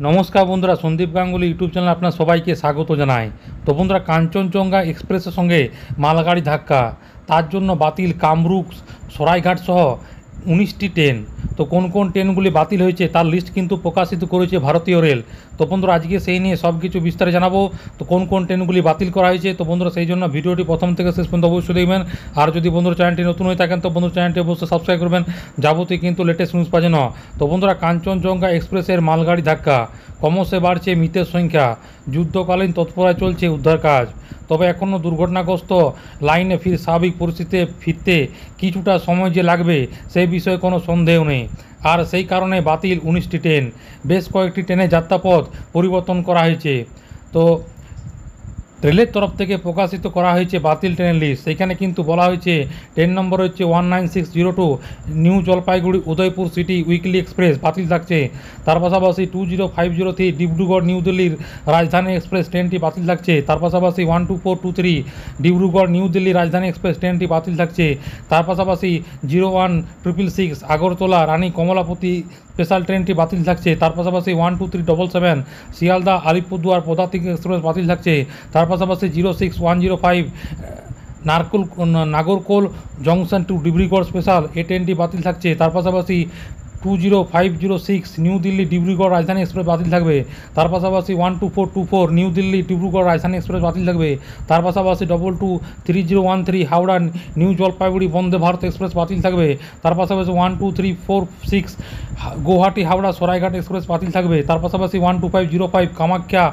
নমস্কার বন্ধুরা, সন্দীপ গাঙ্গুলি ইউটিউব চ্যানেলে আপনার সবাইকে স্বাগত জানাই। তো বন্ধুরা, কাঞ্চনজঙ্ঘা এক্সপ্রেসের সঙ্গে মালগাড়ি ধাক্কা, তার জন্য বাতিল কামরূপ সরাইঘাট সহ 19টি ট্রেন। তো কোন কোন ট্রেনগুলি বাতিল হয়েছে তার লিস্ট কিন্তু প্রকাশিত করেছে ভারতীয় রেল। তো বন্ধুরা, আজকে সেই নিয়ে সব কিছু বিস্তারে জানাবো। তো কোন কোন ট্রেনগুলি বাতিল করা হয়েছে, তো বন্ধুরা সেই জন্য ভিডিওটি প্রথম থেকে শেষ পর্যন্ত অবশ্যই দেখবেন। আর যদি বন্ধুরা চ্যানেলটি নতুন হয়ে থাকেন তো বন্ধুরা চ্যানেলটি অবশ্যই সাবস্ক্রাইব করবেন, যাবতীয় কিন্তু লেটেস্ট নিউজ পাওয়ার জন্য। তো বন্ধুরা, কাঞ্চনজঙ্ঘা এক্সপ্রেসের মালগাড়ি ধাক্কা, ক্রমশে বাড়ছে মৃতের সংখ্যা, যুদ্ধকালীন তৎপরতায় চলছে উদ্ধার কাজ। তবে এখনও দুর্ঘটনাগ্রস্ত লাইনে স্বাভাবিক পরিস্থিতিতে ফিরতে কিছুটা সময় যে লাগবে সেই বিষয়ে কোনো সন্দেহ নেই। আর সেই কারণে বাতিল 19টি ট্রেন, বেশ কয়েকটি ট্রেনের যাত্রাপথ পরিবর্তন করা হয়েছে। তো রেলের তরফ থেকে প্রকাশিত করা হয়েছে বাতিল ট্রেনের লিস্ট। সেইখানে কিন্তু বলা হয়েছে ট্রেন নম্বর হচ্ছে 19602 new Jalpaiguri Udaipur city weekly express বাতিল থাকছে। তার পাশাপাশি 20503 ডিব্রুগড় নিউ দিল্লির রাজধানী এক্সপ্রেস ট্রেনটি বাতিল থাকছে। তার পাশাপাশি 12423 ডিব্রুগড় নিউ দিল্লি রাজধানী এক্সপ্রেস ট্রেনটি বাতিল থাকছে। তার পাশাপাশি 01666 আগরতলা রানী কমলাপতি স্পেশাল ট্রেনটি বাতিল থাকছে। তার পাশাপাশি 12377 শিয়ালদা আলিপুরদুয়ার পদাতিক এক্সপ্রেস বাতিল থাকছে। তার পাশাপাশি 06105 নাগরকোল জংশন টু ডিব্রুগড় স্পেশাল এই ট্রেনটি বাতিল থাকছে। তার পাশাপাশি 20506 নিউ দিল্লি ডিব্রুগড় রাজধানী এক্সপ্রেস বাতিল থাকবে। তার পাশাপাশি 12424 নিউ দিল্লি ডিব্রুগড় রাজধানী এক্সপ্রেস বাতিল থাকবে। তার পাশাপাশি 223013 হাওড়া নিউ জলপাইগুড়ি বন্দে ভারত এক্সপ্রেস বাতিল থাকবে। তার পাশাপাশি 12346 গুয়াহাটি হাওড়া সরাইঘাট এক্সপ্রেস বাতিল থাকবে। তার পাশাপাশি 12505 কামাখ্যা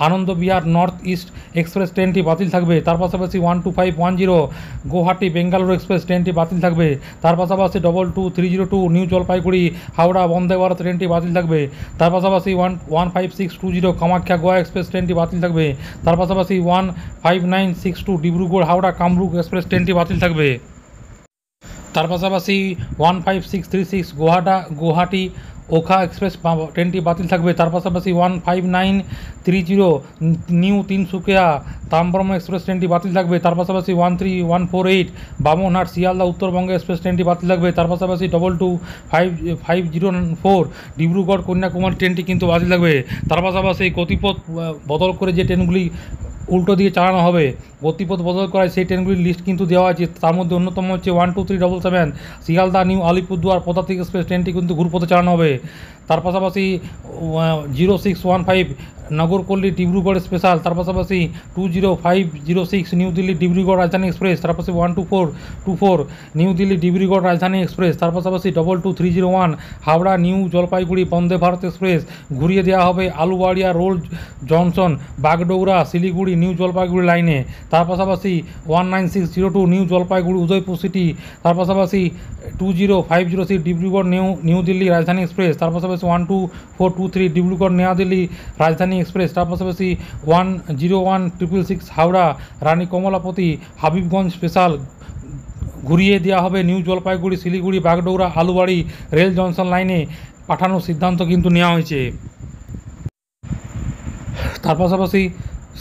আনন্দ বিহার নর্থ ইস্ট এক্সপ্রেস ট্রেনটি বাতিল থাকবে। তার পাশাপাশি 12510 গুয়াহাটি বেঙ্গালুরু এক্সপ্রেস ট্রেনটি বাতিল থাকবে। তার পাশাপাশি 22302 নিউ জলপাইগুড়ি হাওড়া বন্দে ভারত ট্রেনটি বাতিল থাকবে। তার পাশাপাশি 15620 কামাখ্যা গোয়া এক্সপ্রেস ট্রেনটি বাতিল থাকবে। তার পাশাপাশি 15962 ডিব্রুগড় হাওড়া কামরূপ এক্সপ্রেস ট্রেনটি বাতিল থাকবে। তার পাশাপাশি 15636 গুয়াহাটি ওখা এক্সপ্রেস ট্রেনটি বাতিল থাকবে। তার পাশাপাশি 15930 নিউ তিনসুকিয়া তাম্বরম এক্সপ্রেস ট্রেনটি বাতিল থাকবে। তার পাশাপাশি 13148 বামনহাট শিয়ালদা উত্তরবঙ্গ এক্সপ্রেস ট্রেনটি বাতিল থাকবে। তার পাশাপাশি 22504 ডিব্রুগড় কন্যাকুমারী ট্রেনটি কিন্তু বাতিল থাকবে। তার পাশাপাশি গতিপথ বদল করে যে ট্রেনগুলি উল্টো দিয়ে চালানো হবে, গতিপথ বদল করায় সেই ট্রেনগুলির লিস্ট কিন্তু দেওয়া আছে। তার মধ্যে অন্যতম হচ্ছে 12377 শিয়ালদা নিউ আলিপুরদুয়ার পদাতিক এক্সপ্রেস ট্রেনটি কিন্তু ঘুরপথে চালানো হবে। তার পাশাপাশি 0615 নগরপল্লী ডিব্রুগড় স্পেশাল। তার পাশাপাশি 20506 নিউ দিল্লি ডিব্রুগড় রাজধানী এক্সপ্রেস। তার পাশাপাশি 12424 নিউ দিল্লি ডিব্রুগড় রাজধানী এক্সপ্রেস। তার পাশাপাশি 22301 হাওড়া নিউ জলপাইগুড়ি বন্দে ভারত এক্সপ্রেস ঘুরিয়ে দেওয়া হবে Aluabari road junction Bagdogra Siliguri new Jalpaiguri লাইনে। তার পাশাপাশি 19602 নিউ জলপাইগুড়ি উদয়পুর সিটি। তার পাশাপাশি 20506 ডিব্রুগড় নিউ দিল্লি রাজধানী এক্সপ্রেস। তার পাশাপাশি 12423 ডিব্রুগড় নয়া দিল্লি রাজধানী এক্সপ্রেস। তার পাশাপাশি 10166 হাওড়া রানী কমলাপতি হাবিবগঞ্জ স্পেশাল ঘুরিয়ে দেওয়া হবে new Jalpaiguri Siliguri Bagdogra Aluabari rail junction লাইনে পাঠানোর সিদ্ধান্ত কিন্তু নেওয়া হয়েছে। তার পাশাপাশি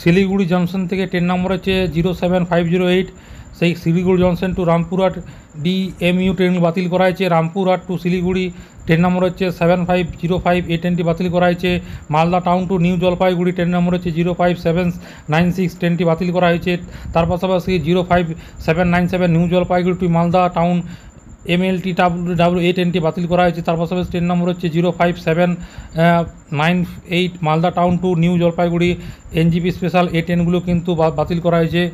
শিলিগুড়ি জংশন থেকে ট্রেন নম্বর হচ্ছে 07508 সেই Siliguri junction to Rampurhat DMU train বাতিল করা হয়েছে। Rampurhat to Siliguri train number হচ্ছে 7505 এই ট্রেনটি বাতিল করা হয়েছে। Malda town to new Jalpaiguri train number হচ্ছে 05796 ট্রেনটি বাতিল করা হয়েছে। তার পাশাপাশি 05797 new Jalpaiguri to Malda town MLTW এই ট্রেনটি বাতিল করা হয়েছে। তার পাশাপাশি ট্রেন নম্বর হচ্ছে 05798 Malda town to new Jalpaiguri NGP special এই ট্রেনগুলো কিন্তু বাতিল করা হয়েছে।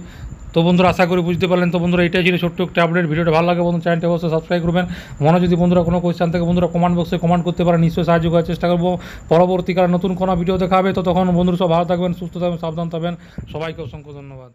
তো বন্ধুরা, আশা করি বুঝতে পারলেন। তো বন্ধুরা, এটাই ছিল ছোট্ট একটা আপডেট। ভিডিওটা ভালো লাগে বন্ধুরা চ্যানেলটি অবশ্যই সাবস্ক্রাইব করবেন। মনে যদি বন্ধুরা কোনো কোয়েশ্চেন থাকে বন্ধুরা কমেন্ট বক্সে কমেন্ট করতে পারেন, নিশ্চয়ই সাহায্য করার চেষ্টা করবো। পরবর্তীকালে নতুন কোনো ভিডিও দেখা হবে। তো তখন বন্ধুরা সব ভালো থাকবেন, সুস্থ থাকবেন, সাবধান থাকবেন। সবাইকে অসংখ্য ধন্যবাদ।